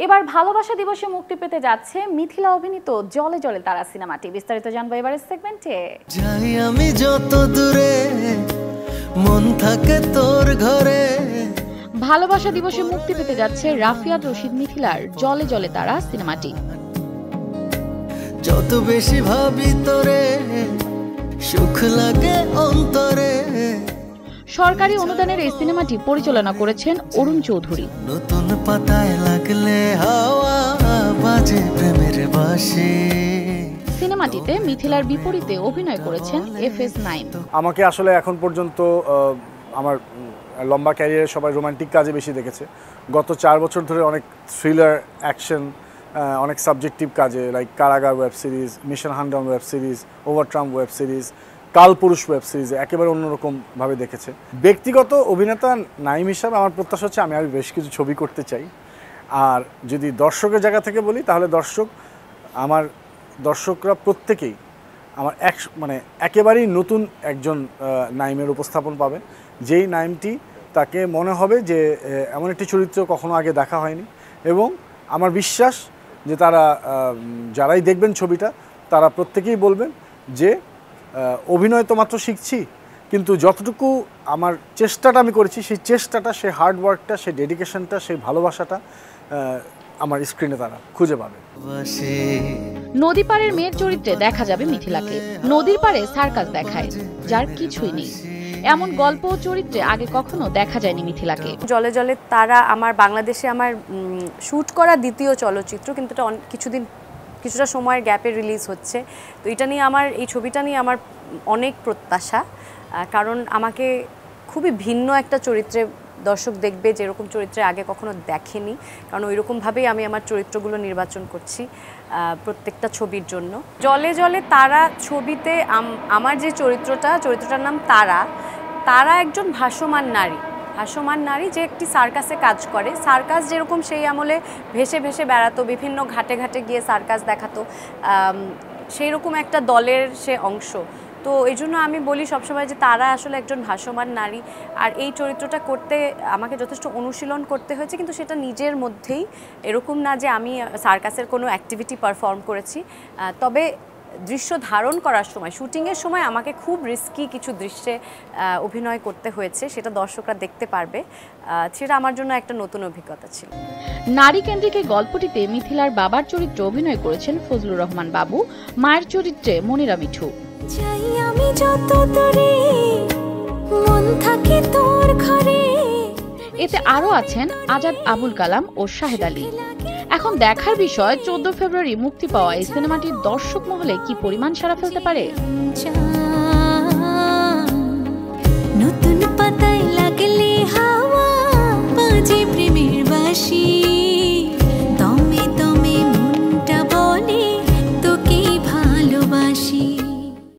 এবার ভালোবাসা দিবসে মুক্তি পেতে যাচ্ছে মিথিলা অভিনীত জলে জলে তারা সিনেমাটি। বিস্তারিত জানবো এবারের সেগমেন্টে। যাই আমি যত দূরে মন থাকে তোর ঘরে। ভালোবাসা দিবসে মুক্তি পেতে যাচ্ছে রাফিয়াত রশিদ মিথিলার জলে জলে তারা সিনেমাটি। যত বেশি ভাবি তোরে সুখ লাগে অন্তরে। সরকারি অনুদানের এই সিনেমাটি পরিচালনা করেছেন অরুণ চৌধুরী। নতুন পাতায় লাগলে হাওয়া বাজে প্রেমের বাঁশি। সিনেমাটিতে মিথিলার বিপরীতে অভিনয় করেছেন FS9। আমাকে আসলে এখন পর্যন্ত আমার লম্বা ক্যারিয়ারে সবাই রোমান্টিক কাজে বেশি দেখেছে। গত 4 বছর ধরে অনেক থ্রিলার, অ্যাকশন, অনেক সাবজেক্টিভ কাজে, like Karagar web series, mission হান্ডাউন web series, overtrump web series, Kaalpurush web সিরিজে একেবারে অন্যরকমভাবে দেখেছে। ব্যক্তিগত অভিনেতা নাইম হিসাবে আমার প্রত্যাশা হচ্ছে আমি আরও বেশ কিছু ছবি করতে চাই। আর যদি দর্শকের জায়গা থেকে বলি তাহলে দর্শকরা প্রত্যেকেই আমার একেবারেই নতুন একজন নাইমের উপস্থাপন পাবে, যেই নাইমটি তাকে মনে হবে যে এমন একটি চরিত্র কখনো আগে দেখা হয়নি। এবং আমার বিশ্বাস যে যারাই দেখবেন ছবিটা তারা প্রত্যেকেই বলবেন যে অভিনয় তো মাত্র শিখছি, কিন্তু যতটুকু আমার চেষ্টাটা আমি করেছি সেই চেষ্টাটা, সেই হার্ডওয়ার্কটা, সেই ডেডিকেশনটা, সেই ভালোবাসাটা আমার স্ক্রিনে তারা খুঁজে পাবে। নদী পাড়ের মেয়ের চরিত্রে দেখা যাবে মিথিলাকে। নদীর পাড়ে সার্কাস দেখায় যার কিছুই নেই, এমন গল্প ও চরিত্রে আগে কখনো দেখা যায়নি মিথিলাকে। জলে জলে তারা আমার বাংলাদেশে আমার শুট করা দ্বিতীয় চলচ্চিত্র, কিন্তু এটা কিছুটা সময়ের গ্যাপে রিলিজ হচ্ছে। তো এই ছবিটা নিয়ে আমার অনেক প্রত্যাশা, কারণ আমাকে খুবই ভিন্ন একটা চরিত্রে দর্শক দেখবে, যেরকম চরিত্রে আগে কখনো দেখেনি। কারণ ওইরকমভাবেই আমি আমার চরিত্রগুলো নির্বাচন করছি প্রত্যেকটা ছবির জন্য। জলে জলে তারা ছবিতে আমার যে চরিত্রটার নাম তারা একজন ভাসমান নারী যে একটি সার্কাসে কাজ করে। সার্কাস যেরকম সেই আমলে ভেসে ভেসে বেড়াতো, বিভিন্ন ঘাটে ঘাটে গিয়ে সার্কাস দেখাতো, সেই রকম একটা দলের সে অংশ। তো এই জন্য আমি বলি সবসময় যে তারা আসলে একজন ভাসমান নারী। আর এই চরিত্রটা করতে আমাকে যথেষ্ট অনুশীলন করতে হয়েছে, কিন্তু সেটা নিজের মধ্যেই, এরকম না যে আমি সার্কাসের কোনো অ্যাক্টিভিটি পারফর্ম করেছি। তবে দৃশ্য ধারণ করার সময়, শুটিংয়ের সময় আমাকে খুব রিস্কি কিছু দৃশ্যে অভিনয় করতে হয়েছে, সেটা দর্শকরা দেখতে পারবে। সেটা আমার জন্য একটা নতুন অভিজ্ঞতা ছিল। নারী কেন্দ্রিক এই গল্পটিতে মিথিলার বাবার চরিত্রে অভিনয় করেছেন ফজলুর রহমান বাবু, মায়ের চরিত্রে মনিরা মিঠু। এতে আরও আছেন আজাদ আবুল কালাম ও শাহেদ আলী। এখন দেখার বিষয় 14 ফেব্রুয়ারি মুক্তি পাওয়া এই সিনেমাটির দর্শক মহলে কি পরিমাণ সাড়া ফেলতে পারে।